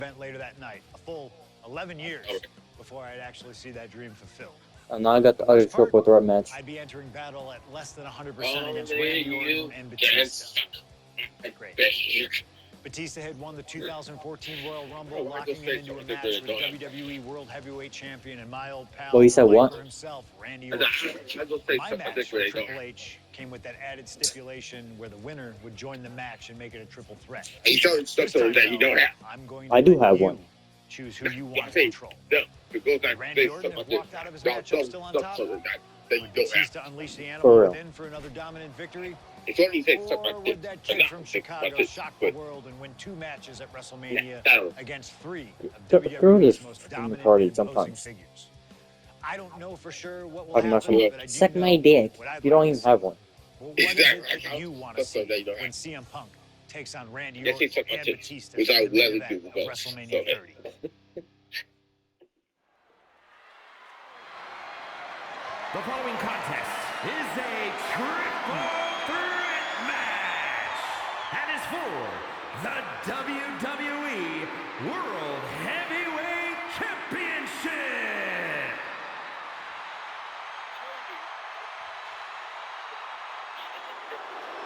event later that night, a full 11 years before I'd actually see that dream fulfilled. And now I got the other triple threat match. I'd be entering battle at less than 100% against Randy Orton and Batista. Great. Batista had won the 2014 Royal Rumble, locking him into a match with WWE World Heavyweight Champion and my old pal, Well, he said what? himself, Randy Orton. My match with Triple H came with that added stipulation where the winner would join the match and make it a triple threat. I'm going to I do have one. Choose who you want to control. Randy Orton have walked out of his matchup still on top. Would Batista unleash the animal within for another dominant victory? Or would that kid from Chicago shock the world and win 2 matches at WrestleMania against 3 of WWE's most dominant and imposing figures? I don't know for sure what will happen, but I do suck know my dick. what You don't even have one. Well, what is it that you want to see when CM Punk takes on Randy Orton and Batista in the main event of WrestleMania 30? The following contest is a triple threat match and is for the WWE World Heavyweight Championship.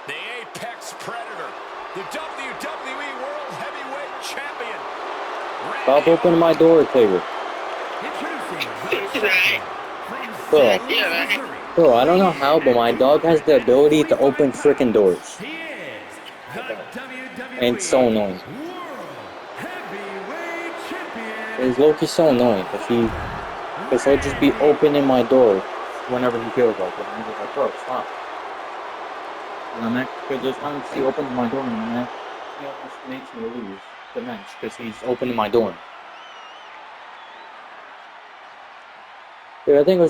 The Apex Predator, the WWE World Heavyweight Champion. Stop opening my door, Taylor. Bro, I don't know how, but my dog has the ability to open freaking doors. And it's so annoying. It's low-key so annoying, because he'll just be opening my door whenever he feels like it. And I'm just like, bro, stop. And because there's times he opens my door and he almost makes me lose the match, because he's opening my door. Dude, I think it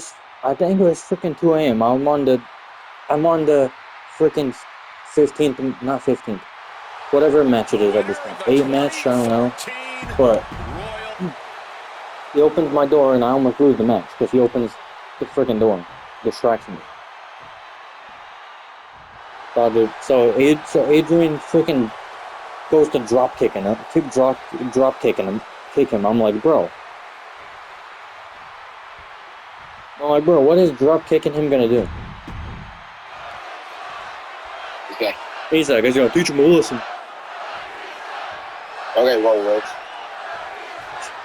was freaking 2 a.m. I'm on the freaking 15th, not 15th, whatever match it is at this point. 8 match, I don't know. But he opens my door and I almost lose the match because he opens the freaking door, distracts me. So Adrian freaking goes to drop kicking him, kick him. I'm like, bro. What is drop kicking him gonna do? He's like, he's gonna teach him a lesson. Okay, well, Rich.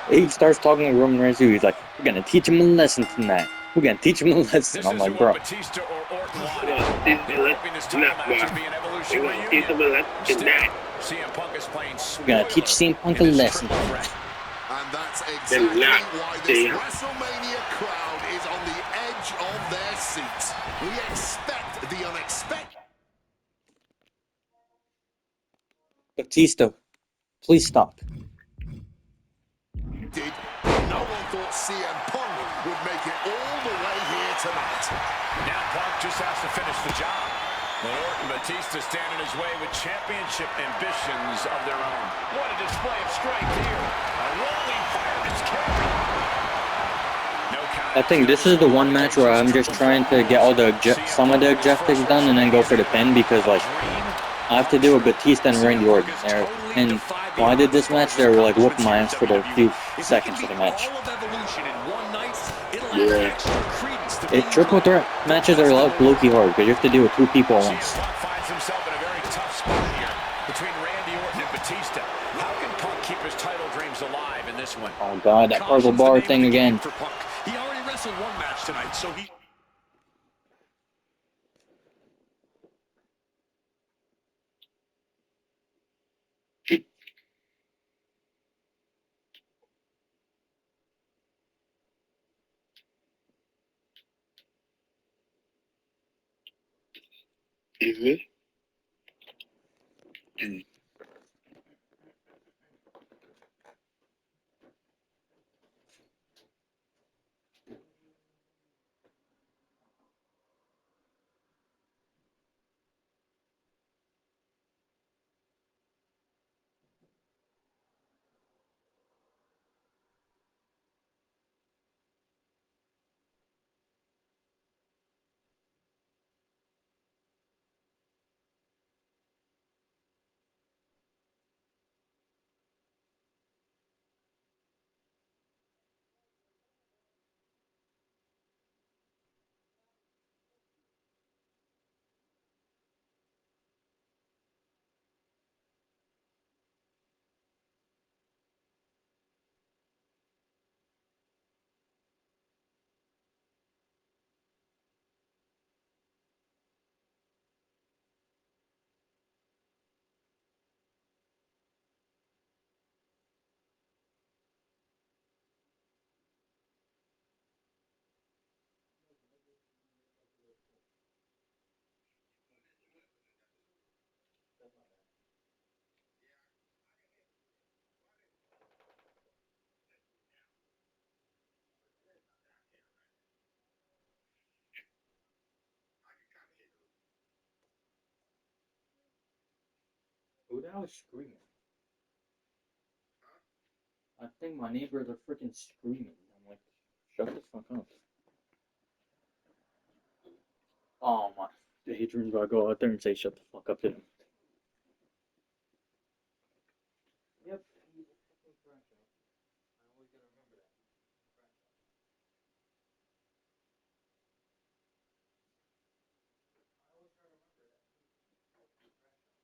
He starts talking to Roman Reigns. He's like, we're gonna teach him a lesson tonight. We're gonna teach him a lesson. I'm like, bro. Batista or Orton wanted. They're hoping this title match to be an evolution reunion. Instead, CM Punk is playing we're gonna teach CM Punk a lesson. And that's exactly why this WrestleMania crowd is on the edge of their seats. We expect the unexpected. Batista, please stop. No one thought CM Punk would make it all the way here tonight. Now Punk just has to finish the job. But Orton and Batista stand in his way with championship ambitions of their own. What a display of strength here. A rolling fireman's carry. I think this is the one match where I'm just trying to get all some of the objectives done and then go for the pin, because like I have to deal with Batista and Randy Orton there. And when I did this match, they were like whooping my ass for the few seconds of the match. Yeah. Triple threat matches are low-key hard because you have to deal with 2 people at once. Finds himself in a very tough spot here between Randy Orton and Batista. How can Punk keep his title dreams alive in this one? Oh god, that purple bar thing again. He already wrestled 1 match tonight, so he... Who the hell is screaming? I think my neighbors are freaking screaming. I'm like, shut the fuck up. Oh my. The Hadrian's gotta go out there and say, shut the fuck up to him. Yep, he's a fucking crash out. I always gotta remember that. Crash out. I always try to remember that. Fucking crash out. What's on that means he's gonna just don't want him to shut up.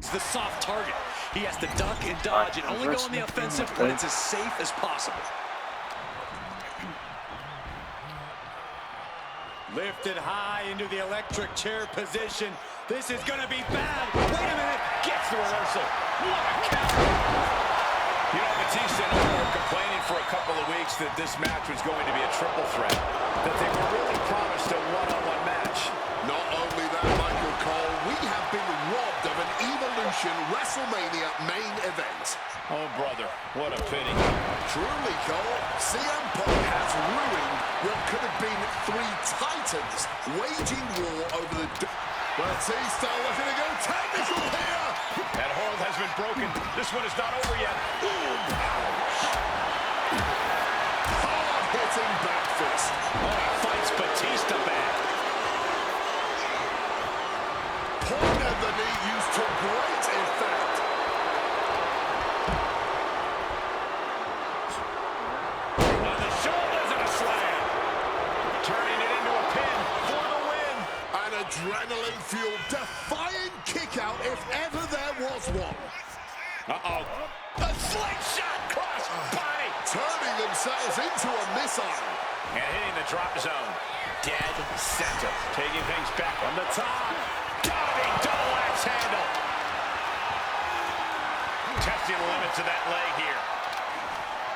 It's the soft target. He has to duck and dodge and only go on the offensive when it's as safe as possible. Lifted high into the electric chair position. This is going to be bad. Wait a minute. Gets the reversal. What a counter. You know, Batista and Orton were complaining for a couple of weeks that this match was going to be a triple threat, that they were really promised a one-on-one match. Not only that, Michael Cole, we have been robbed of an Evolution WrestleMania main event. Oh, brother, what a pity. Truly, Cole, CM Punk has ruined what could have been three titans waging war over the... Batista looking to go technical here. That hold has been broken. This one is not over yet. Hard-hitting back fist. Oh, he fights Batista back. Point of the knee used to great effect. On the shoulders and a slam. Turning it into a pin for the win. An adrenaline-fueled, defying kick-out if ever there was one. Uh-oh. A slingshot cross body. Turning themselves into a missile. And hitting the drop zone. Dead center. Taking things back on the top. Diving double axe handle. Testing the limits of that leg here.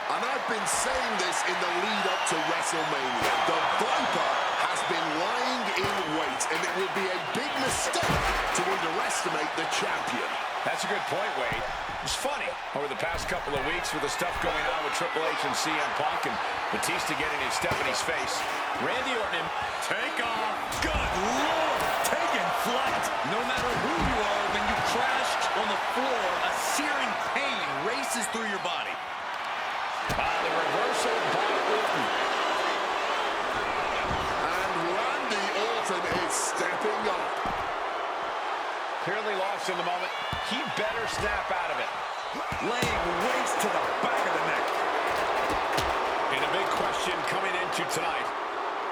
And I've been saying this in the lead up to WrestleMania. The Viper has been lying in wait, and it would be a big mistake to underestimate the champion. That's a good point, Wade. It's funny, over the past couple of weeks with the stuff going on with Triple H and CM Punk and Batista getting his step in his face, Randy Orton, take off. Good Lord, taking flight. No matter who you are, when you crash on the floor, a searing pain races through your body. The reversal by Orton. And Randy Orton is stepping up. Clearly lost in the moment. He better snap out of it. Laying weights to the back of the neck. And a big question coming into tonight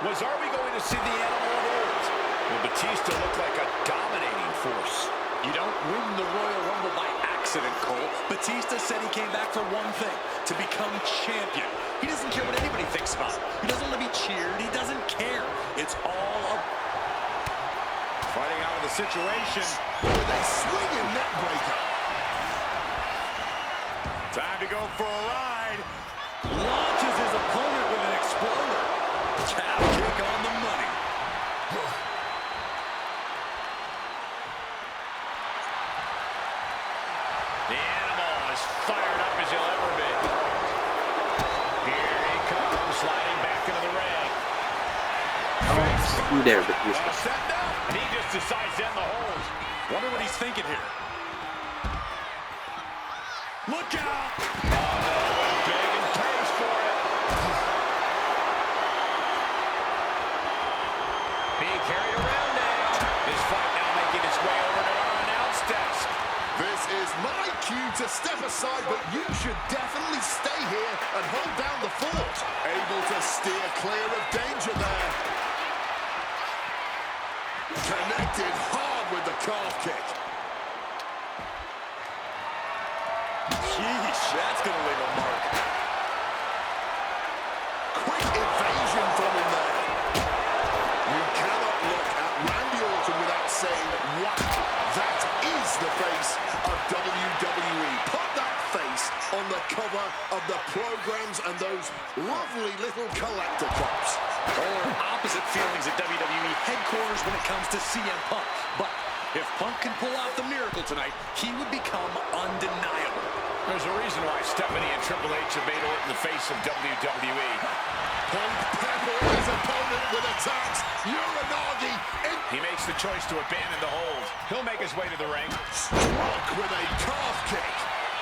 was, are we going to see the animal of old? Will Batista look like a dominating force? You don't win the Royal Rumble by accident, Cole. Batista said he came back for one thing, to become champion. He doesn't care what anybody thinks about him. He doesn't want to be cheered. He doesn't care. It's all a... Fighting out of the situation. With a swinging neck breaker. Time to go for a ride. Launches his opponent with an exploder. Calf kick on the money. The animal is fired up as he'll ever be. Here he comes, sliding back into the ring. You there, Batista. Set down, and he just decides to end the hold. Wonder what he's thinking here. Look out! Big and pays for it. Being carried around now. This fight now making its way over to our announce desk. This is my cue to step aside, but you should definitely stay here and hold down the fort. Able to steer clear of danger there. Connected hard with the calf kick. Sheesh, that's gonna leave a mark. Quick evasion from him there. You cannot look at Randy Orton without saying, wow, that is the face of WWE. Put that face on the cover of the programs and those lovely little collector cups. Polar opposite feelings at WWE headquarters when it comes to CM Punk. But if Punk can pull off the miracle tonight, he would become undeniable. There's a reason why Stephanie and Triple H have made Orton the face of WWE. Punk peppering his opponent with attacks. Uranagi in. He makes the choice to abandon the hold. He'll make his way to the ring. Struck with a calf kick.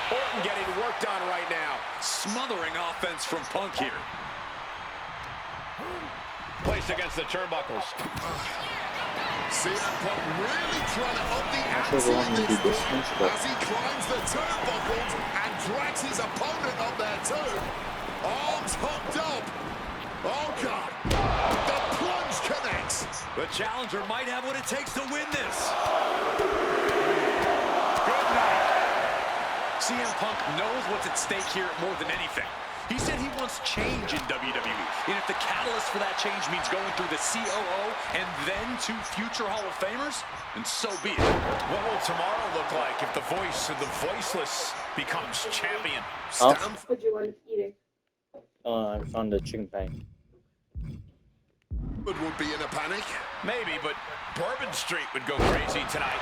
Orton getting worked on right now. Smothering offense from Punk here. Placed against the turnbuckles. CM Punk really trying to up the ante in this one as he climbs the turnbuckles and drags his opponent up there too. Arms hooked up. Oh God. The plunge connects. The challenger might have what it takes to win this. Good night. CM Punk knows what's at stake here more than anything. He said he wants change in WWE. And if the catalyst for that change means going through the COO and then to future Hall of Famers, then so be it. What will tomorrow look like if the voice of the voiceless becomes champion? What do you want to eat? I found the chicken pie. Would be in a panic. Maybe, but Bourbon Street would go crazy tonight.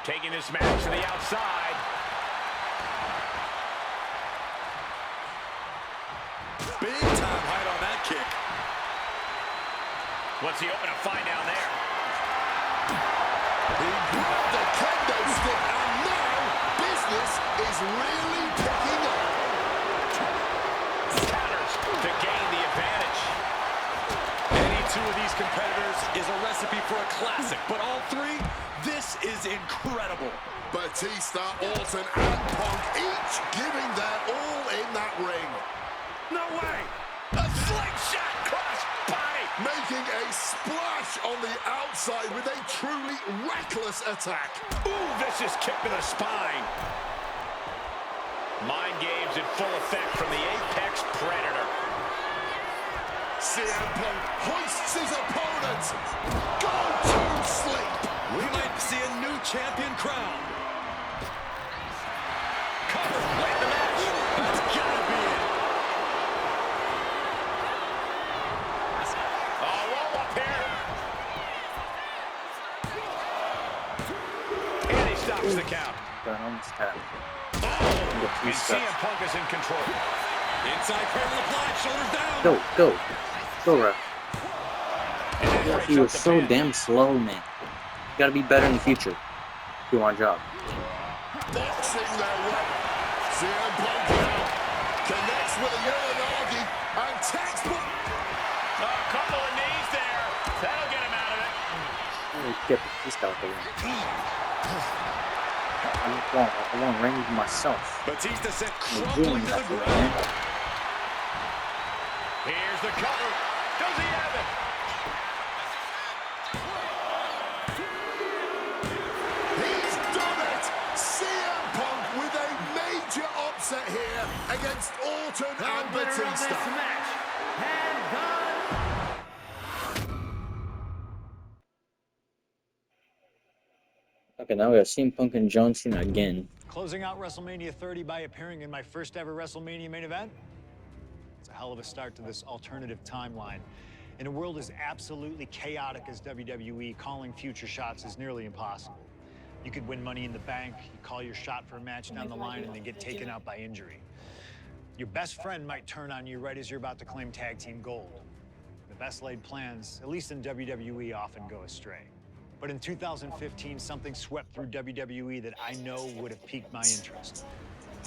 Taking this match to the outside. Big time height on that kick. What's he open to find down there? He grabbed the kendo stick, and now business is really picking up. Counters to gain the advantage. Any two of these competitors is a recipe for a classic, but all three, this is incredible. Batista, Orton, and Punk each giving their all in that ring. No way! A slingshot cross body! Making a splash on the outside with a truly reckless attack. Ooh, vicious kick to the spine. Mind games in full effect from the Apex Predator. CM Punk hoists his opponent. Go to sleep. We might see a new champion crown. Cover, win the match. That's gotta be it. Oh, roll up here. And he stops the count. And CM Punk is in control. Inside cradle applied, shoulders down. Go, ref. You were so damn slow, man. You gotta be better in the future. Do our job. Boxing their way. CM Punk now connects with a Uranagi and textbook. A couple of knees there. That'll get him out of it. Get this out the ring. I want ring myself. Batista sent crumbling to the ground. Here's the cover. Does he have it? He's done it. CM Punk with a major upset here against Orton and Batista. Okay, now we have CM Punk and John Cena again. Closing out WrestleMania 30 by appearing in my first ever WrestleMania main event. It's a hell of a start to this alternative timeline. In a world as absolutely chaotic as WWE, calling future shots is nearly impossible. You could win Money in the Bank, you call your shot for a match down the line, and then get taken out by injury. Your best friend might turn on you right as you're about to claim tag team gold. The best laid plans, at least in WWE, often go astray. But in 2015, something swept through WWE that I know would have piqued my interest.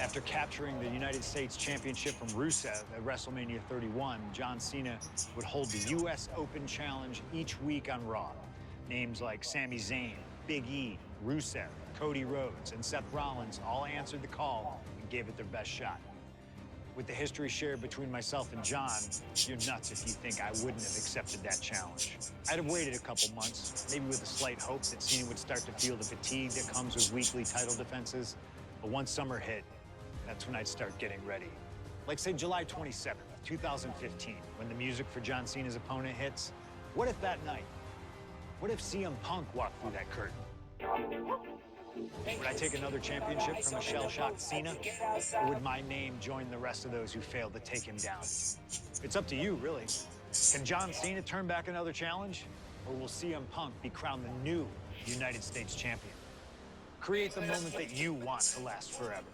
After capturing the United States Championship from Rusev at WrestleMania 31, John Cena would hold the US Open Challenge each week on Raw. Names like Sami Zayn, Big E, Rusev, Cody Rhodes, and Seth Rollins all answered the call and gave it their best shot. With the history shared between myself and John, you're nuts if you think I wouldn't have accepted that challenge. I'd have waited a couple months, maybe with a slight hope that Cena would start to feel the fatigue that comes with weekly title defenses. But once summer hit, that's when I'd start getting ready. Like, say, July 27th, 2015, when the music for John Cena's opponent hits. What if that night? What if CM Punk walked through that curtain? Would I take another championship from a shell-shocked Cena? Or would my name join the rest of those who failed to take him down? It's up to you, really. Can John Cena turn back another challenge? Or will CM Punk be crowned the new United States champion? Create the moment that you want to last forever.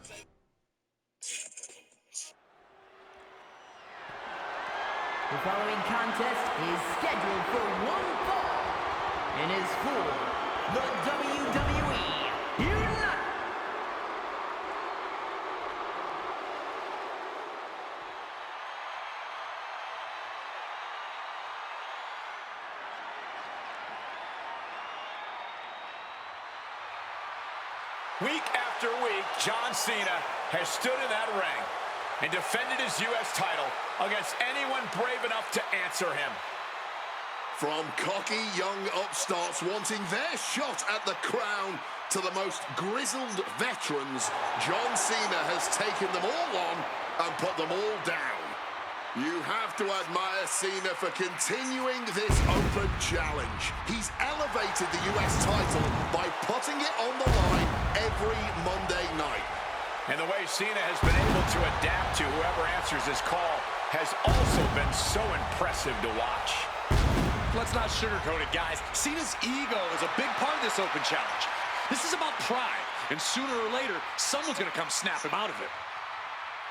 The following contest is scheduled for one fall and is for the WWE United. Week after week, John Cena has stood in that ring and defended his U.S. title against anyone brave enough to answer him. From cocky young upstarts wanting their shot at the crown to the most grizzled veterans, John Cena has taken them all on and put them all down. You have to admire Cena for continuing this open challenge. He's elevated the US title by putting it on the line every Monday night. And the way Cena has been able to adapt to whoever answers his call has also been so impressive to watch. Let's not sugarcoat it, guys. Cena's ego is a big part of this open challenge. This is about pride, and sooner or later, someone's going to come snap him out of it.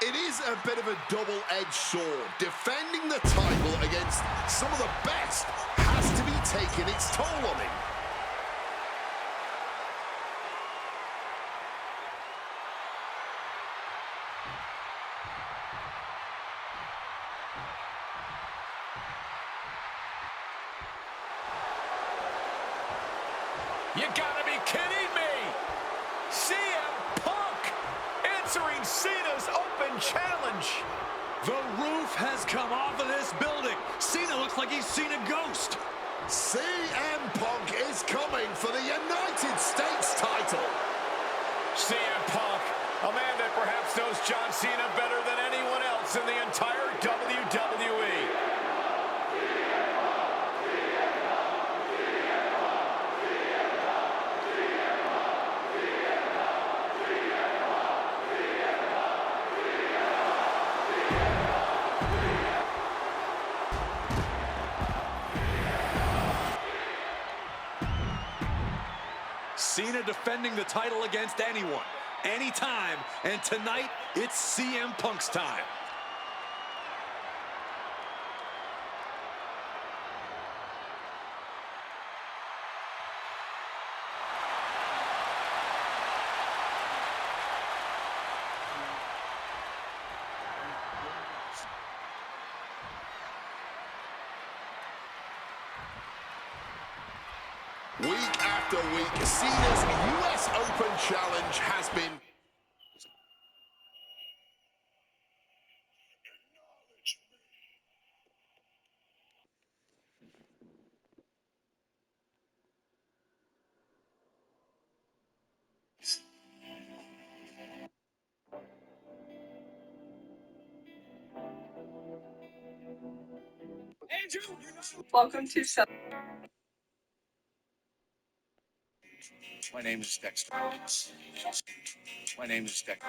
It is a bit of a double-edged sword. Defending the title against some of the best has to be taking its toll on him. You gotta be kidding me! CM Punk answering Cena's open challenge. The roof has come off of this building. Cena looks like he's seen a ghost. CM Punk is coming for the United States title. CM Punk, a man that perhaps knows John Cena better than anyone else in the entire WWE. Cena defending the title against anyone, anytime, and tonight, it's CM Punk's time. Week after week, Cena's US Open Challenge has been... Welcome to My name is Dexter. My name is Dexter.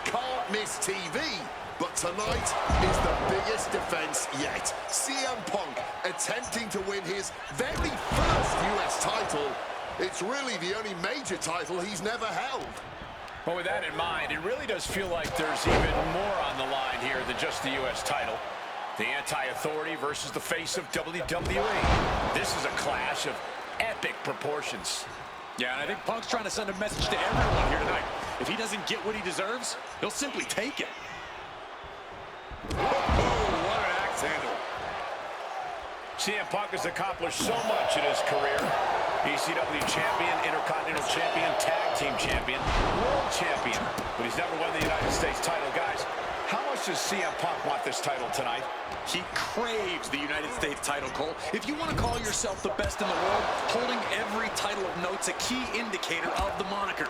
Can't miss TV, but tonight is the biggest defense yet. CM Punk attempting to win his very first US title. It's really the only major title he's never held. Well, with that in mind, it really does feel like there's even more on the line here than just the US title. The anti-authority versus the face of WWE. This is a clash of epic proportions. Yeah, and I think Punk's trying to send a message to everyone here tonight. If he doesn't get what he deserves, he'll simply take it. Oh, what an axe handle. CM Punk has accomplished so much in his career. ECW champion, Intercontinental champion, tag team champion, world champion. But he's never won the United States title. Guys, how much does CM Punk want this title tonight? He craves the United States title, Cole. If you want to call yourself the best in the world, holding every title of note's a key indicator of the moniker.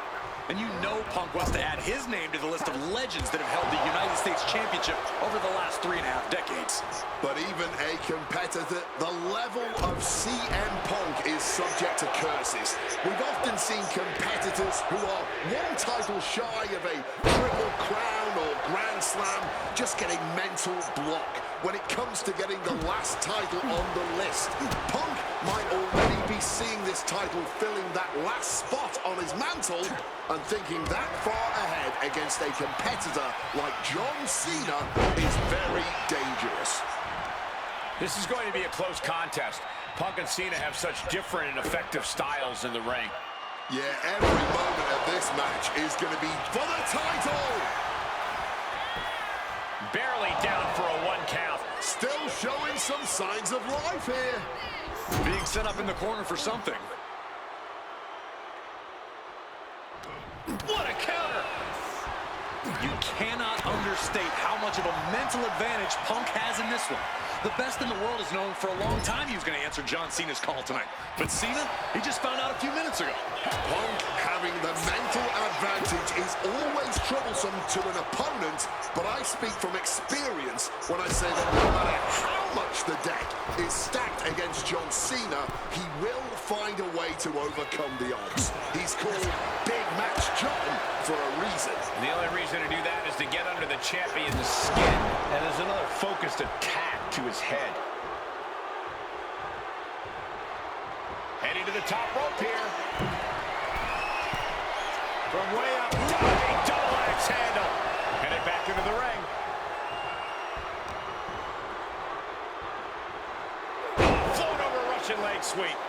And you know Punk wants to add his name to the list of legends that have held the United States Championship over the last last 3.5 decades. But even a competitor the level of CM Punk is subject to curses. We've often seen competitors who are one title shy of a triple crown or grand slam just getting mental block when it comes to getting the last title on the list. Punk might already be seeing this title filling that last spot on his mantle and thinking that far ahead against a competitor like John Cena is very dangerous. This is going to be a close contest. Punk and Cena have such different and effective styles in the ring. Yeah, every moment of this match is going to be for the title. Barely down for a 1 count. Still showing some signs of life here. Being set up in the corner for something. What a counter! You cannot understate how much of a mental advantage Punk has in this one. The best in the world is known for a long time he was going to answer John Cena's call tonight. But Cena, he just found out a few minutes ago. Punk having the mental advantage is always troublesome to an opponent, but I speak from experience when I say that no matter how much the deck is stacked against John Cena, he will find a way to overcome the odds. He's called Big Match John for a reason. And the only reason to do that is to get under the champion's skin. And there's another focused attack to his head. Heading to the top rope here. From way up, diving double axe handle. Headed back into the ring. Float over Russian leg sweep.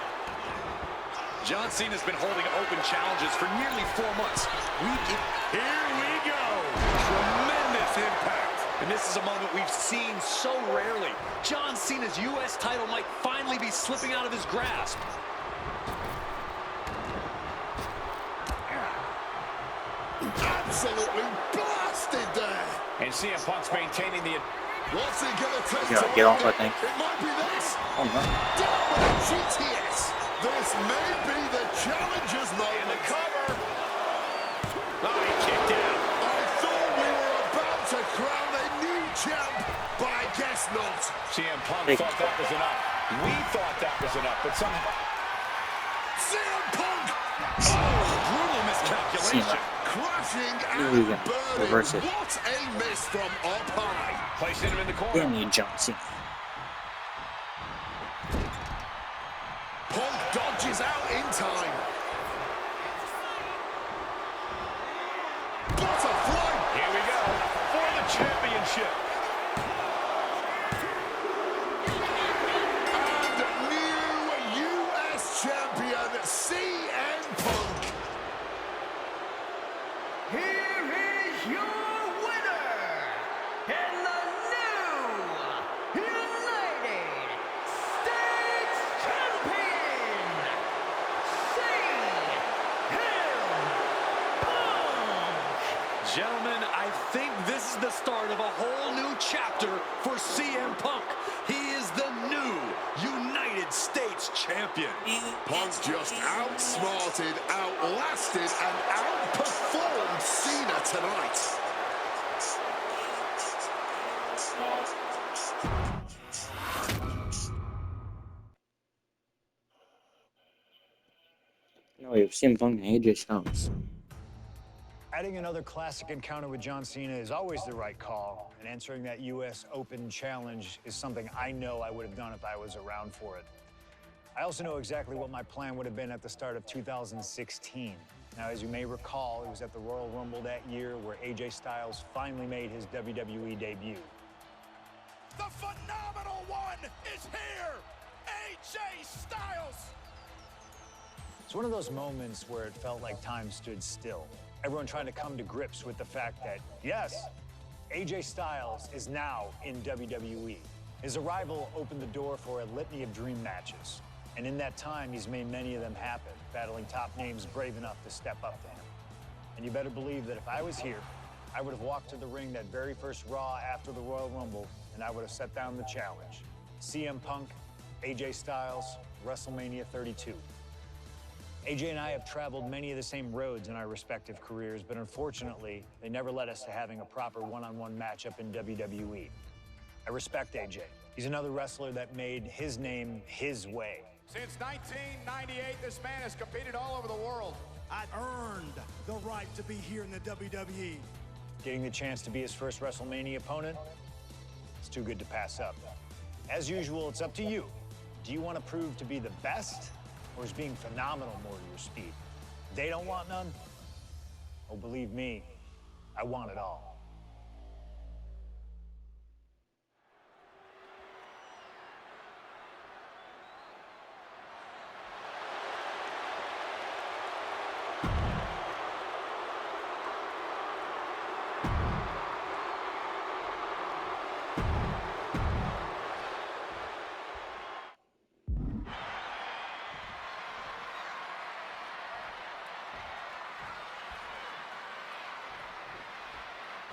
John Cena's been holding open challenges for nearly 4 months. Here we go. Tremendous impact. And this is a moment we've seen so rarely. John Cena's U.S. title might finally be slipping out of his grasp. Absolutely blasted there. And CM Punk's maintaining the... What's he gonna take? Yeah, get off, I think. It might be this. Oh, no. Down with a GTS. This may be the challenger's moment. And the cover. Oh, he kicked out. I thought we were about to crown a new champ, but I guess not. CM Punk thought that was enough. We thought that was enough, but somehow... CM Punk! Oh, brutal miscalculation. Crashing Here we and go. burning. Reverse it. What a miss from up high. Placing him in the corner. Damn you, John Cena. Punk dodges out in time. Butterfly. Here we go for the championship. And new U.S. champion, CM Punk. Here is your winner, and the new United States Champion, CM Punk. Gentlemen, I think this is the start of a whole new chapter for CM Punk. He is the new United States Champion. Punk just outsmarted, outlasted, and outperformed Cena tonight. No, you've seen Punk and AJ Styles. Adding another classic encounter with John Cena is always the right call, and answering that U.S. Open challenge is something I know I would have done if I was around for it. I also know exactly what my plan would have been at the start of 2016. Now, as you may recall, it was at the Royal Rumble that year where AJ Styles finally made his WWE debut. The phenomenal one is here, AJ Styles. It's one of those moments where it felt like time stood still. Everyone trying to come to grips with the fact that, yes, AJ Styles is now in WWE. His arrival opened the door for a litany of dream matches. And in that time, he's made many of them happen, battling top names brave enough to step up to him. And you better believe that if I was here, I would have walked to the ring that very first Raw after the Royal Rumble, and I would have set down the challenge. CM Punk, AJ Styles, WrestleMania 32. AJ and I have traveled many of the same roads in our respective careers, but unfortunately, they never led us to having a proper one-on-one matchup in WWE. I respect AJ. He's another wrestler that made his name his way. Since 1998, this man has competed all over the world. I've earned the right to be here in the WWE. Getting the chance to be his first WrestleMania opponent, it's too good to pass up. As usual, it's up to you. Do you want to prove to be the best, or is being phenomenal more to your speed? They don't want none? Oh, believe me, I want it all.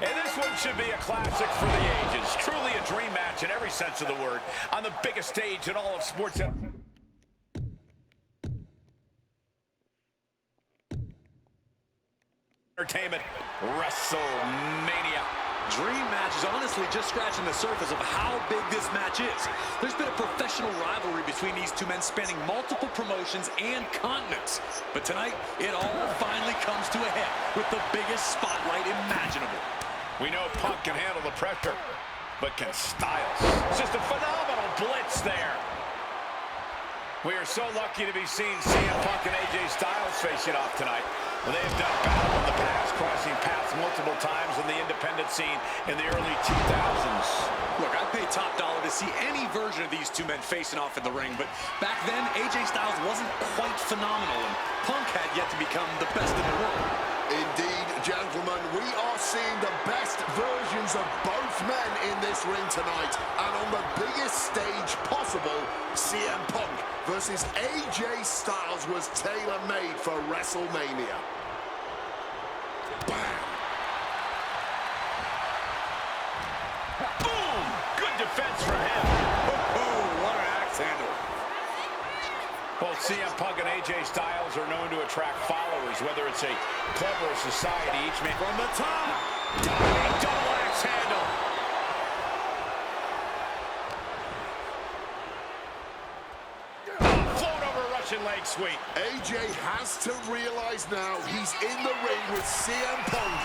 And this one should be a classic for the ages. Truly a dream match in every sense of the word. On the biggest stage in all of sports. Entertainment, WrestleMania. Dream match is honestly just scratching the surface of how big this match is. There's been a professional rivalry between these two men spanning multiple promotions and continents. But tonight, it all finally comes to a head with the biggest spotlight imaginable. We know Punk can handle the pressure, but can Styles? It's just a phenomenal blitz there. We are so lucky to be seeing CM Punk and AJ Styles facing off tonight. Well, they have done battle in the past, crossing paths multiple times in the independent scene in the early 2000s. Look, I'd pay top dollar to see any version of these two men facing off in the ring, but back then, AJ Styles wasn't quite phenomenal, and Punk had yet to become the best in the world. Indeed, gentlemen, we are seeing the best versions of both men in this ring tonight. And on the biggest stage possible, CM Punk versus AJ Styles was tailor-made for WrestleMania. Bam! Boom! Good defense from him. Oh, what an axe handle. Both CM Punk and AJ Styles are known to attract followers, whether it's a club or a society. Each man from the top. Diving double axe handle. Float over Russian leg sweep. AJ has to realize now he's in the ring with CM Punk.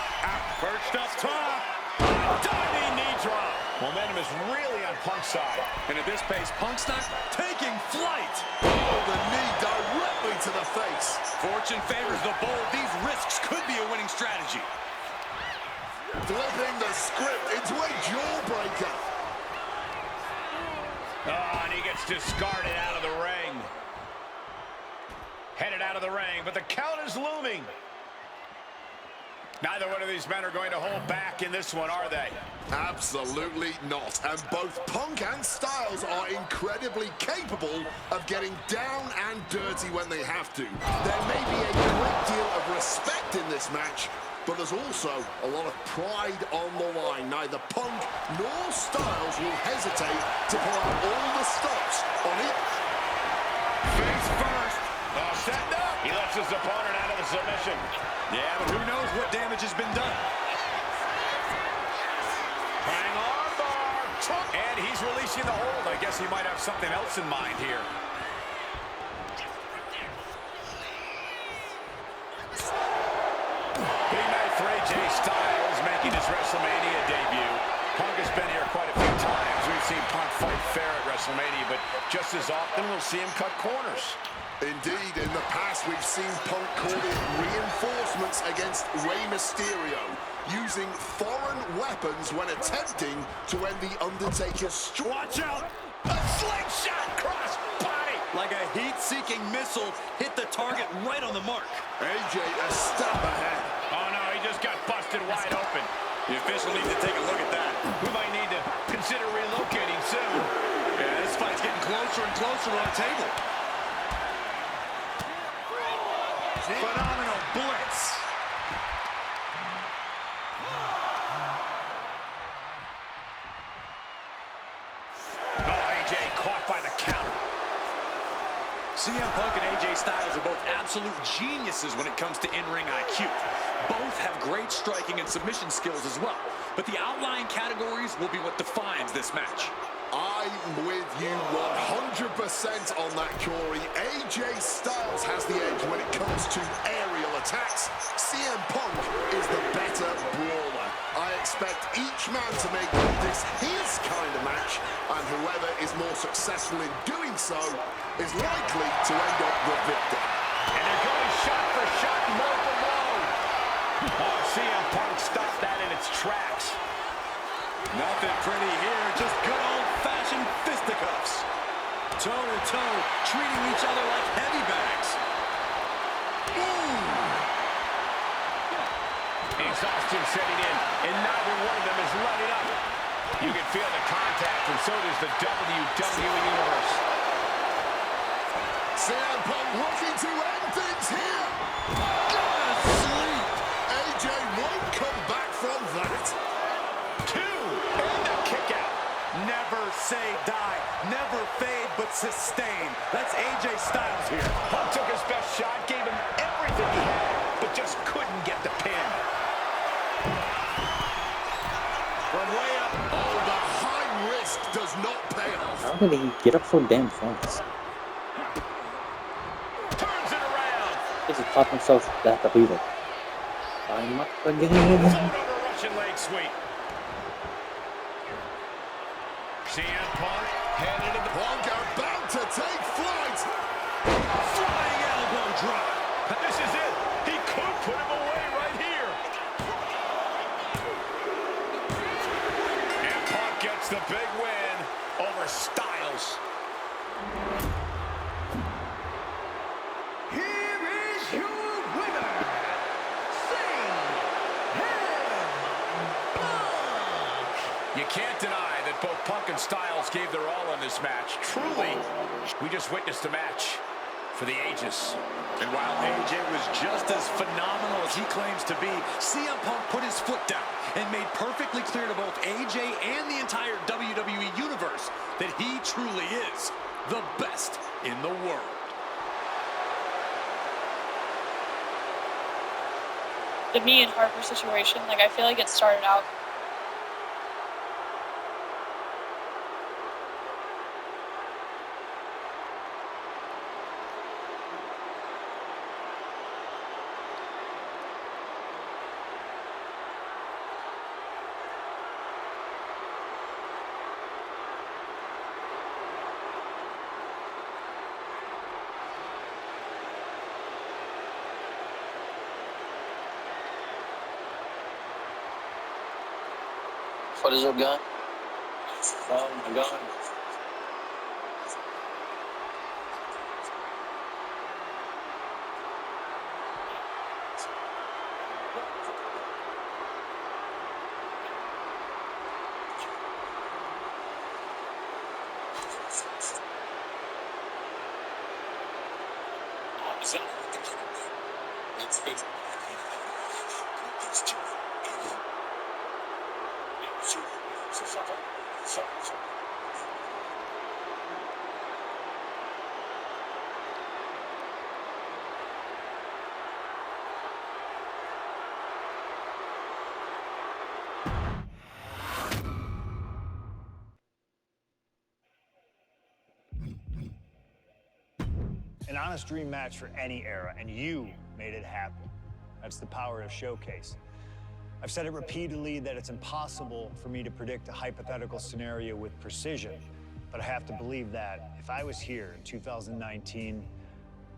Perched up top. Diving knee drop. Momentum is really on Punk's side. And at this pace, Punk's not taking flight. Oh, the knee directly to the face. Fortune favors the bold. These risks could be a winning strategy. Flipping the script into a jawbreaker. Oh, and he gets discarded out of the ring. Headed out of the ring, but the count is looming. Neither one of these men are going to hold back in this one, are they? Absolutely not. And both Punk and Styles are incredibly capable of getting down and dirty when they have to. There may be a great deal of respect in this match, but there's also a lot of pride on the line. Neither Punk nor Styles will hesitate to pull out all the stops on it. Face first. Set up. He lets his opponent out of the submission. Yeah, but who knows what damage has been done. Hang on, bar. And he's releasing the hold. I guess he might have something else in mind here. Big night for AJ Styles making his WrestleMania debut. Punk has been here quite a few times. We've seen Punk fight fair at WrestleMania, but just as often we'll see him cut corners. Indeed, in the past we've seen Punk call in reinforcements against Rey Mysterio, using foreign weapons when attempting to end the Undertaker's Watch out! A slingshot cross body. Like a heat-seeking missile, hit the target right on the mark. AJ a step ahead. Oh no, he just got busted wide open. The official needs to take a look at that. We might need to consider relocating soon. Yeah, this fight's getting closer and closer on the table. Phenomenal blitz. Oh, AJ caught by the counter. CM Punk and AJ Styles are both absolute geniuses when it comes to in-ring IQ. Both have great striking and submission skills as well. But the outlying categories will be what defines this match. I'm with you 100% on that, Corey. AJ Styles has the edge when it comes to aerial attacks. CM Punk is the better brawler. I expect each man to make this his kind of match, and whoever is more successful in doing so is likely to end up the victor. And they're going shot for shot, blow for blow. Oh, CM Punk stopped that in its tracks. Nothing pretty here, just good old-fashioned fisticuffs. Toe-to-toe, treating each other like heavy bags. Exhaustion setting in, and neither one of them is letting up. You can feel the contact, and so does the WWE Universe. CM Punk looking to end things here. Sleep. AJ won't come back from that. And a kick out. Never say die, never fade, but sustain. That's AJ Styles here. Punk took his best shot, gave him everything he had, but just couldn't get the pin. From way up. Oh, the high risk does not pay off. How did he get up so damn fast? Turns it around. He just popped himself back up even. I'm up again. Float over Russian leg sweep. CM Punk headed to the Punk about to take flight. Flying elbow drop. This is it. He could put him away right here. And Punk gets the big win over Styles. Here is your winner, You can't deny that both Punk and Styles gave their all in this match. Truly, we just witnessed a match for the ages. And while AJ was just as phenomenal as he claims to be, CM Punk put his foot down and made perfectly clear to both AJ and the entire WWE Universe that he truly is the best in the world. The me and Harper situation, like, I feel like it started out What is up, guy? Oh my god. An honest dream match for any era, and you made it happen. That's the power of Showcase. I've said it repeatedly that it's impossible for me to predict a hypothetical scenario with precision, but I have to believe that if I was here in 2019,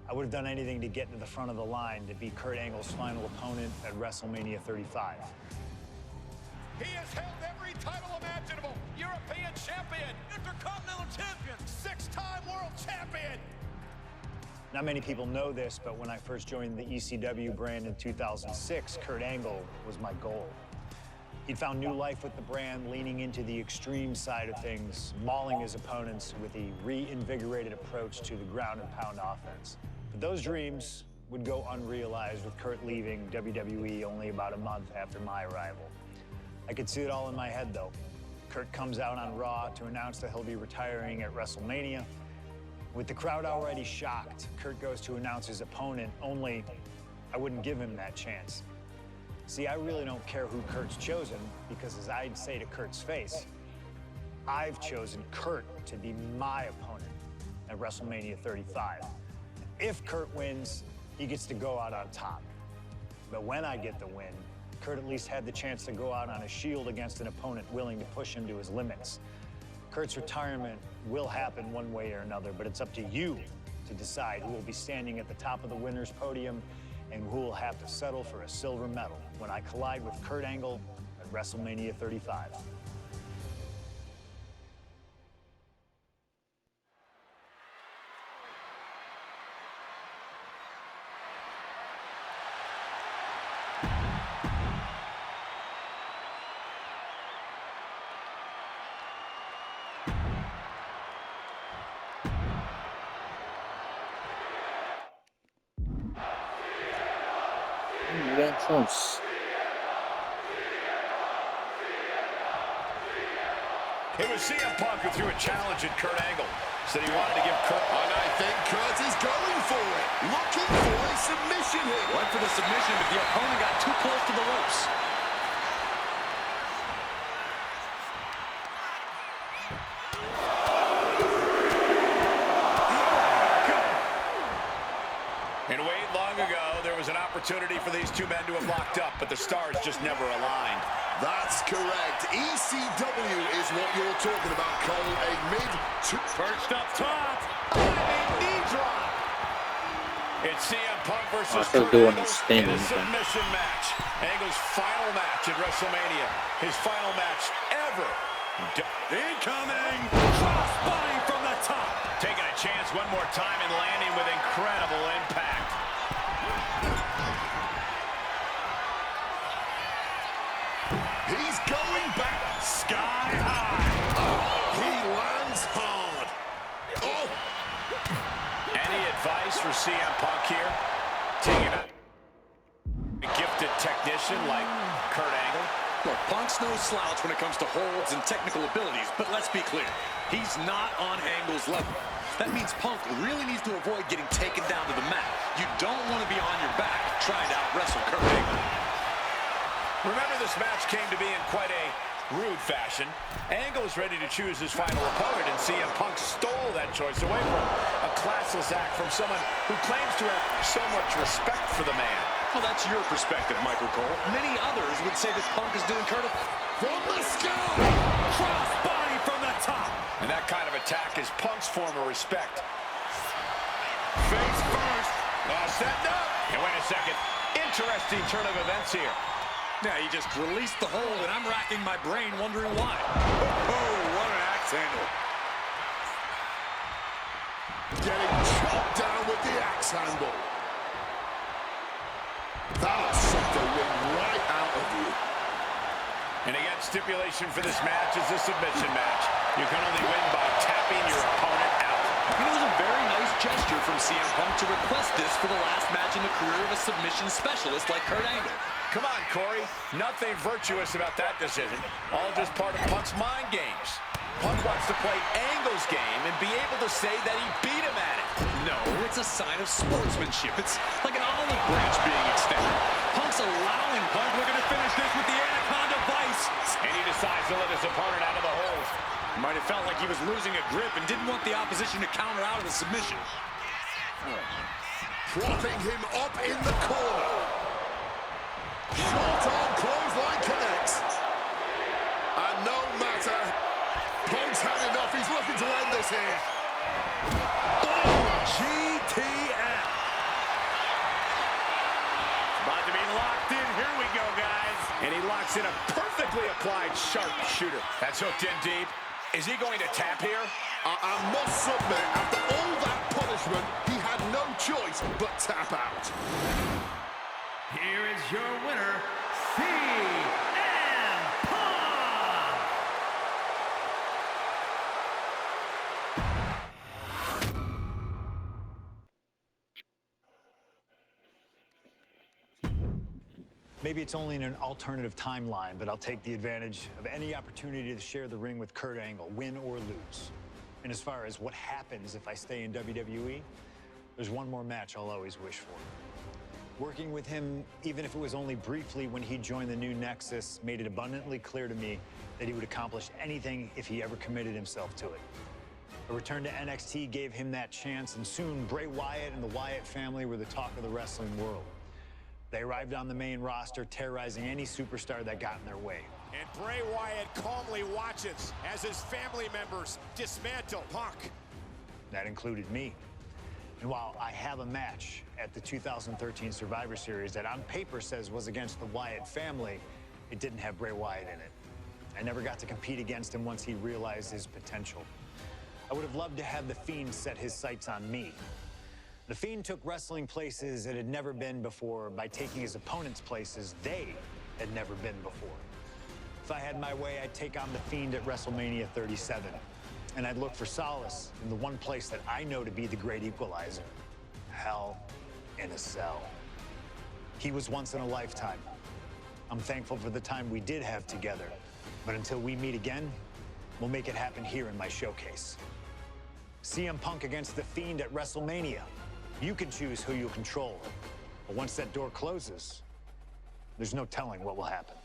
I would have done anything to get to the front of the line to be Kurt Angle's final opponent at WrestleMania 35. He has held every title imaginable. European champion, Intercontinental champion, 6-time world champion. Not many people know this, but when I first joined the ECW brand in 2006, Kurt Angle was my goal. He'd found new life with the brand, leaning into the extreme side of things, mauling his opponents with a reinvigorated approach to the ground and pound offense. But those dreams would go unrealized with Kurt leaving WWE only about a month after my arrival. I could see it all in my head, though. Kurt comes out on Raw to announce that he'll be retiring at WrestleMania. With the crowd already shocked, Kurt goes to announce his opponent, only I wouldn't give him that chance. See, I really don't care who Kurt's chosen, because as I'd say to Kurt's face, I've chosen Kurt to be my opponent at WrestleMania 35. If Kurt wins, he gets to go out on top. But when I get the win, Kurt at least had the chance to go out on a shield against an opponent willing to push him to his limits. Kurt's retirement will happen one way or another, but it's up to you to decide who will be standing at the top of the winner's podium and who will have to settle for a silver medal when I collide with Kurt Angle at WrestleMania 35. Close. It was CM Punk who threw a challenge at Kurt Angle. Said he wanted to give Kurt... And I think Kurt is going for it. Looking for a submission here. Went for the submission, but the opponent got too close to the ropes. And Wade, long ago, there was an opportunity for these two men to have locked up, but the stars just never aligned. That's correct. ECW is what you're talking about, Cole. A Perched up top. A knee drop. It's CM Punk versus Kurt Angle in a submission match. Angle's final match at WrestleMania. His final match ever. Incoming. Crossbody from the top. Taking a chance one more time and landing with incredible impact. He's going back sky high. Oh, he lands hard. Oh. Any advice for CM Punk here? Taking a gifted technician like Kurt Angle. Look, Punk's no slouch when it comes to holds and technical abilities, but let's be clear, he's not on Angle's level. That means Punk really needs to avoid getting taken down to the mat. You don't want to be on your back trying to out-wrestle Kurt Angle. Remember, this match came to be in quite a rude fashion. Angle is ready to choose his final opponent, and CM Punk stole that choice away from him. A classless act from someone who claims to have so much respect for the man. Well, that's your perspective, Michael Cole. Many others would say that Punk is doing Kurt from the sky. Crossbody from the top. And that kind of attack is Punk's form of respect. Face first. Setting up. And wait a second. Interesting turn of events here. Yeah, he just released the hold, and I'm racking my brain wondering why. Oh, what an axe handle. Getting chopped down with the axe handle. That'll suck the wind right out of you. And again, stipulation for this match is a submission match. You can only win by tapping your opponent out. You know, it was a very nice gesture from CM Punk to request this for the last match in the career of a submission specialist like Kurt Angle. Come on, Corey. Nothing virtuous about that decision. All just part of Punk's mind games. Punk wants to play Angle's game and be able to say that he beat him at it. No, it's a sign of sportsmanship. It's like an olive branch being extended. Punk's allowing Punk. We're going to finish this with the Anaconda Vice. And he decides to let his opponent out of the hole. Might have felt like he was losing a grip and didn't want the opposition to counter out of the submission. Propping him up in the corner. Short arm clothesline connects. And no matter, Punk's had enough. He's looking to end this here. Oh, GTF. About to be locked in. Here we go, guys. And he locks in a perfectly applied sharp shooter. That's hooked in deep. Is he going to tap here? I must submit, after all that punishment, he had no choice but tap out. Here is your winner, CM Punk! Maybe it's only in an alternative timeline, but I'll take the advantage of any opportunity to share the ring with Kurt Angle, win or lose. And as far as what happens if I stay in WWE, there's one more match I'll always wish for. Working with him, even if it was only briefly when he joined the new Nexus, made it abundantly clear to me that he would accomplish anything if he ever committed himself to it. A return to NXT gave him that chance, and soon Bray Wyatt and the Wyatt family were the talk of the wrestling world. They arrived on the main roster, terrorizing any superstar that got in their way. And Bray Wyatt calmly watches as his family members dismantle Punk. That included me. And while I have a match at the 2013 Survivor Series that on paper says was against the Wyatt family, it didn't have Bray Wyatt in it. I never got to compete against him once he realized his potential. I would have loved to have The Fiend set his sights on me. The Fiend took wrestling places it had never been before by taking his opponents places they had never been before. If I had my way, I'd take on The Fiend at WrestleMania 37. And I'd look for solace in the one place that I know to be the great equalizer. Hell in a Cell. He was once in a lifetime. I'm thankful for the time we did have together. But until we meet again, we'll make it happen here in my showcase. CM Punk against The Fiend at WrestleMania. You can choose who you'll control. But once that door closes, there's no telling what will happen.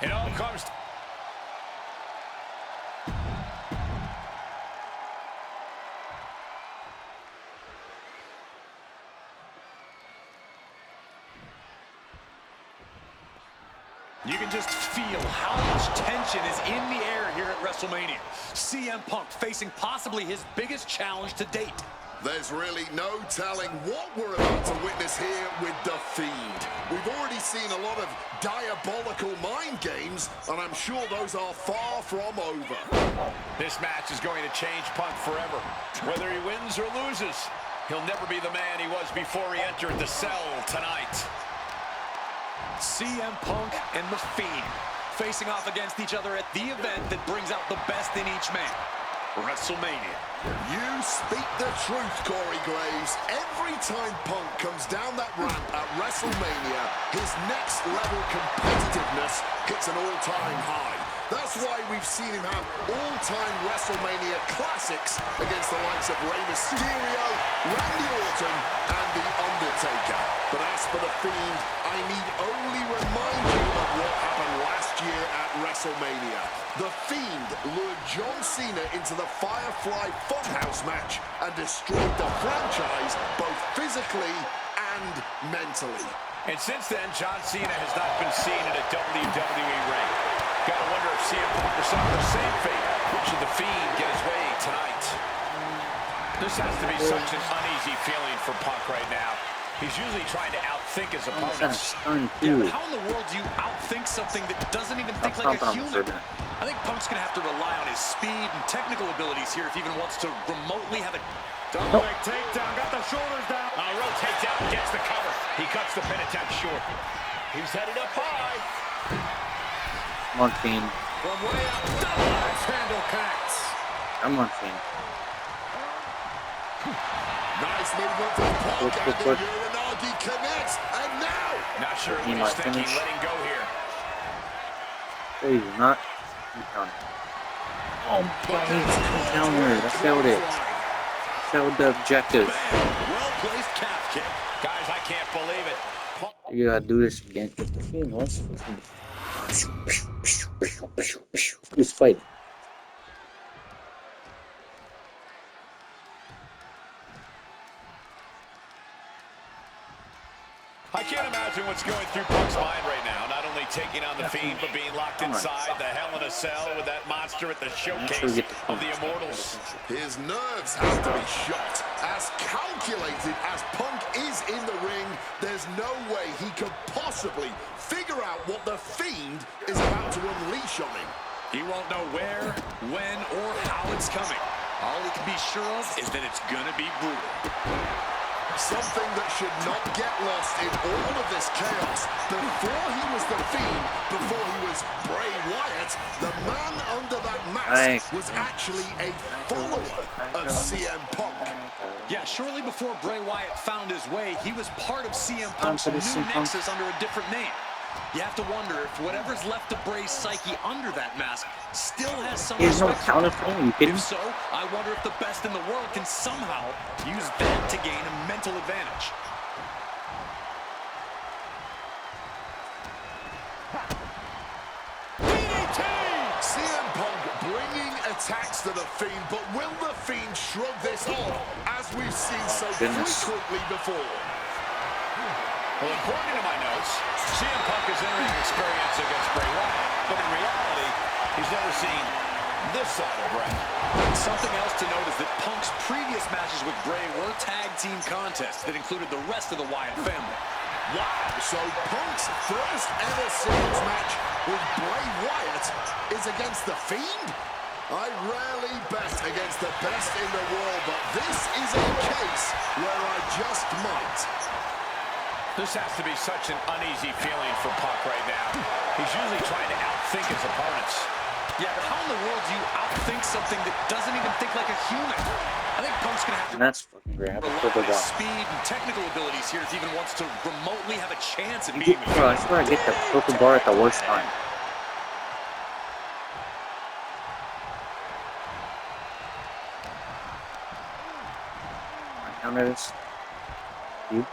It all comes to... You can just feel how much tension is in the air here at WrestleMania. CM Punk facing possibly his biggest challenge to date. There's really no telling what we're about to witness here with The Fiend. We've already seen a lot of diabolical mind games, and I'm sure those are far from over. This match is going to change Punk forever. Whether he wins or loses, he'll never be the man he was before he entered the cell tonight. CM Punk and The Fiend facing off against each other at the event that brings out the best in each man. WrestleMania. You speak the truth, Corey Graves. Every time Punk comes down that ramp at WrestleMania, his next level competitiveness hits an all-time high. That's why we've seen him have all-time WrestleMania classics against the likes of Rey Mysterio, Randy Orton, and The Undertaker. But as for The Fiend, I need only remind you of what happened last year at WrestleMania. The Fiend lured John Cena into the Firefly Funhouse match and destroyed the franchise both physically and mentally. And since then, John Cena has not been seen in a WWE ring. Gotta wonder if CM Punk will suffer the same fate should The Fiend get his way tonight. This has to be such an uneasy feeling for Punk right now. He's usually trying to outthink his opponents. Yeah, but how in the world do you outthink something that doesn't even think like a human? I think Punk's going to have to rely on his speed and technical abilities here if he even wants to remotely have a... Double leg takedown, got the shoulders down. Rotates out and gets the cover. He cuts the pin attempt short. He's headed up high. Come on, Fiend. From way up, double axe handle connects. Come on, Fiend. Nice movement from Punk, and the Uranagi connects, and now... Not sure what he's thinking, letting go here. He's not. He's done. Oh, but he's down there. That failed it. Failed the objective. Well-placed calf kick. Guys, I can't believe it. You gotta do this again. The Fiend wants Who's fighting? I can't imagine what's going through Punk's mind right now. Not only taking on The Fiend, but being locked inside the Hell in a Cell with that monster at the showcase of the Immortals. His nerves have to be shot. As calculated as Punk is in the ring, there's no way he could possibly figure out what The Fiend is about to unleash on him. He won't know where, when, or how it's coming. All he can be sure of is that it's gonna be brutal. Something that should not get lost in all of this chaos. Before he was the Fiend, before he was Bray Wyatt, the man under that mask was actually a follower of CM Punk. Yeah, shortly before Bray Wyatt found his way, he was part of CM Punk's new nexus under a different name. You have to wonder if whatever's left of Bray's psyche under that mask still has some respect for him. If so, I wonder if the best in the world can somehow use that to gain a mental advantage. DDT! CM Punk bringing attacks to the Fiend, but will the Fiend shrug this off, as we've seen so frequently before? Well, according to my notes, CM Punk is entering experience against Bray Wyatt, but in reality, he's never seen this side of Bray. Something else to note is that Punk's previous matches with Bray were tag team contests that included the rest of the Wyatt family. Wow, so Punk's first ever singles match with Bray Wyatt is against the Fiend? I rarely bet against the best in the world, but this is a case where I just might. This has to be such an uneasy feeling for Punk right now. He's usually trying to outthink his opponents. Yeah, but how in the world do you outthink something that doesn't even think like a human? I think Punk's going to have to rely on his speed and technical abilities here if he even wants to remotely have a chance at beating me. Bro, I swear I get the purple bar at the worst time. I counter this. You?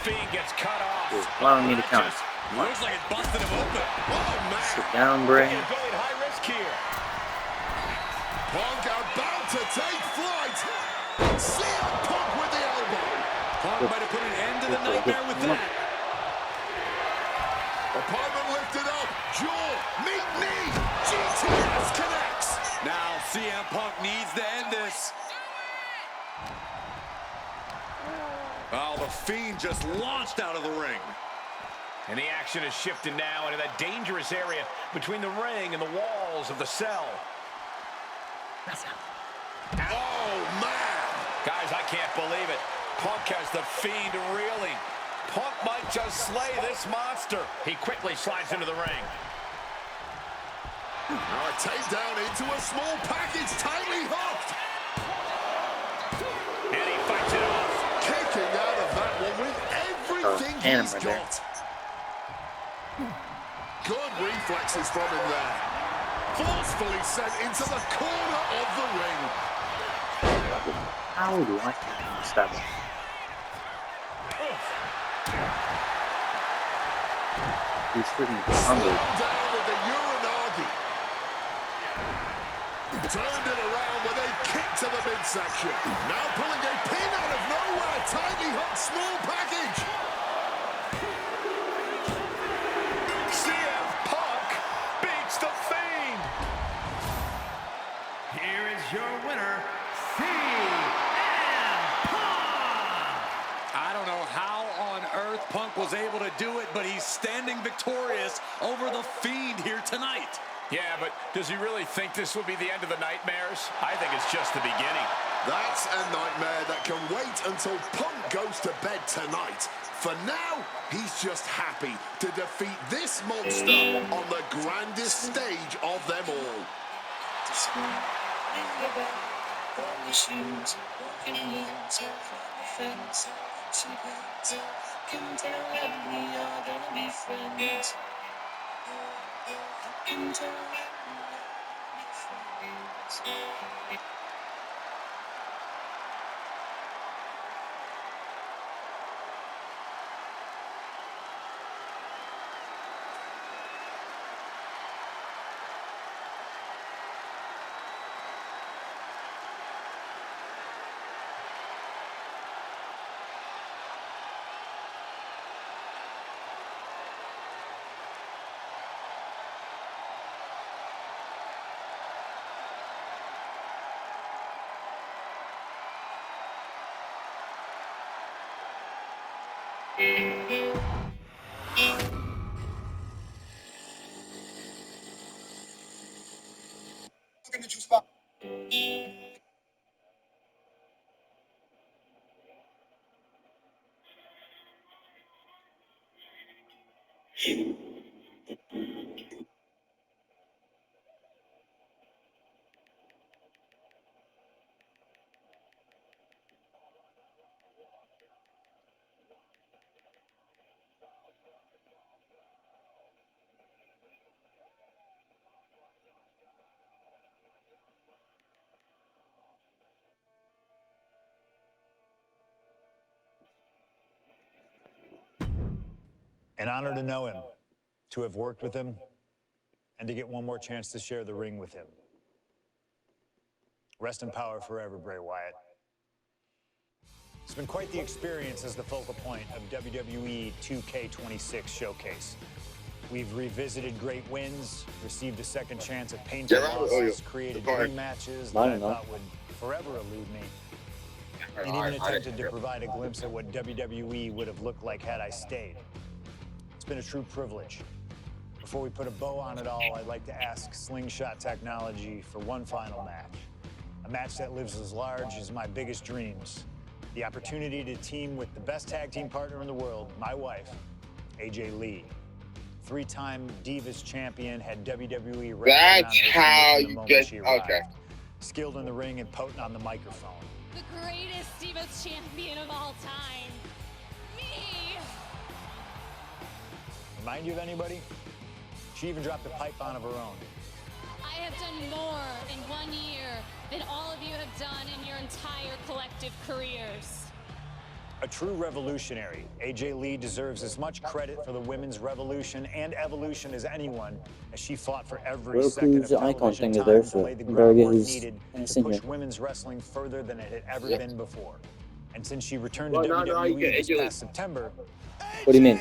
Fiend gets cut off. Allowing me to count. Looks like it busted him open. Oh, man. Sit down, Bray. Going high risk here. Punk about to take flight. CM Punk with the elbow. Punk might have put an end to the nightmare with that. Opponent lifted up. Jaw, meet knee. GTS connects. Now CM Punk needs to end this. Oh, the Fiend just launched out of the ring. And the action has shifted now into that dangerous area between the ring and the walls of the cell. Oh, man. Guys, I can't believe it. Punk has the Fiend reeling. Punk might just slay this monster. He quickly slides into the ring. Now a takedown into a small package, tightly hooked. And he fights it off. Kicking out of that one with everything he's got. Good reflexes from him there. Forcefully sent into the corner of the ring. How do I stop it? He's freaking hungry. Down with the Uranagi. Turned it around with a kick to the midsection. Now pulling a pin out of nowhere. Tightly hooked small package. CM Punk beats the Fiend. Here is your winner, CM Punk! I don't know how on earth Punk was able to do it, but he's standing victorious over the Fiend here tonight. Yeah, but does he really think this will be the end of the nightmares? I think it's just the beginning. That's a nightmare that can wait until Punk goes to bed tonight. For now, he's just happy to defeat this monster on the grandest stage of them all. An honor to know him, to have worked with him, and to get one more chance to share the ring with him. Rest in power forever, Bray Wyatt. It's been quite the experience as the focal point of WWE 2K26 Showcase. We've revisited great wins, received a second chance at painful losses, created dream matches that I thought would forever elude me, and even attempted to provide a glimpse at what WWE would have looked like had I stayed. It's been a true privilege. Before we put a bow on it all, I'd like to ask Slingshot Technology for one final match. A match that lives as large as my biggest dreams. The opportunity to team with the best tag team partner in the world, my wife, AJ Lee. Three-time Divas champion, had WWE wrapped around her finger from the moment she arrived. Skilled in the ring and potent on the microphone. The greatest Divas champion of all time. Me! Remind you of anybody? She even dropped a pipe on of her own. I have done more in 1 year than all of you have done in your entire collective careers. A true revolutionary, AJ Lee deserves as much credit for the women's revolution and evolution as anyone, as she fought for every second of television time to lay the groundwork needed to push women's wrestling further than it had ever been before. And since she returned to WWE this past September... What do you mean?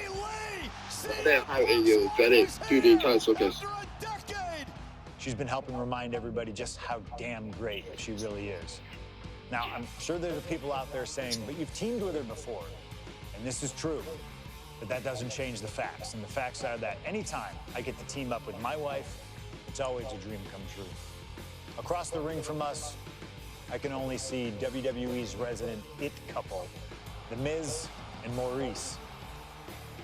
She's been helping remind everybody just how damn great she really is. Now, I'm sure there are people out there saying, but you've teamed with her before. And this is true, but that doesn't change the facts. And the facts are that anytime I get to team up with my wife, it's always a dream come true. Across the ring from us, I can only see WWE's resident it couple, The Miz and Maurice.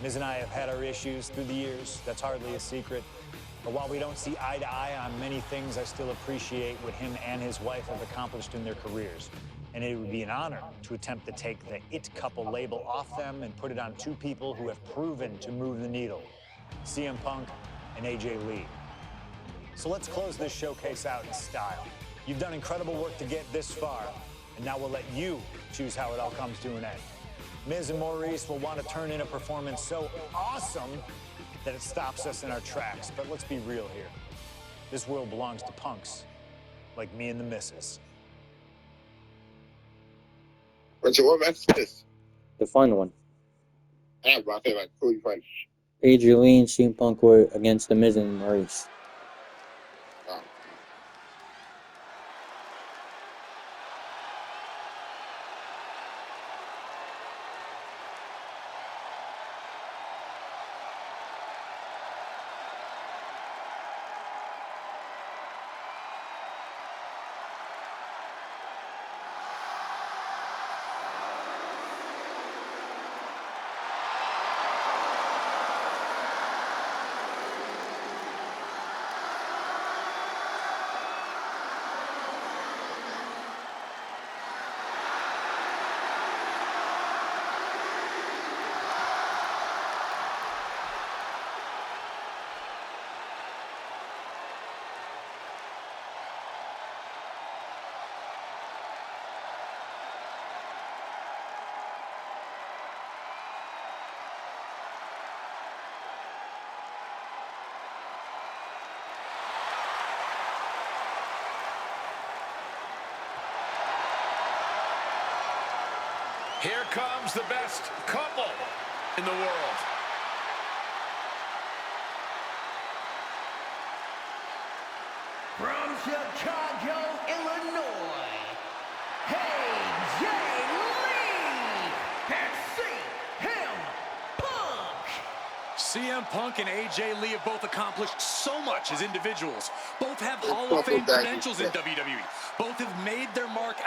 Miz and I have had our issues through the years. That's hardly a secret. But while we don't see eye to eye on many things, I still appreciate what him and his wife have accomplished in their careers. And it would be an honor to attempt to take the it couple label off them and put it on two people who have proven to move the needle, CM Punk and AJ Lee. So let's close this showcase out in style. You've done incredible work to get this far, and now we'll let you choose how it all comes to an end. Miz and Maurice will want to turn in a performance so awesome that it stops us in our tracks. But let's be real here. This world belongs to punks like me and the missus. So what match is this? The final one. Yeah, bro, I think like fully fight. AJ Lee and CM Punk were against The Miz and Maurice. Here comes the best couple in the world. From Chicago, Illinois, AJ Lee and CM Punk. CM Punk and AJ Lee have both accomplished so much as individuals. Both have Hall of Fame credentials in WWE. Both have made their mark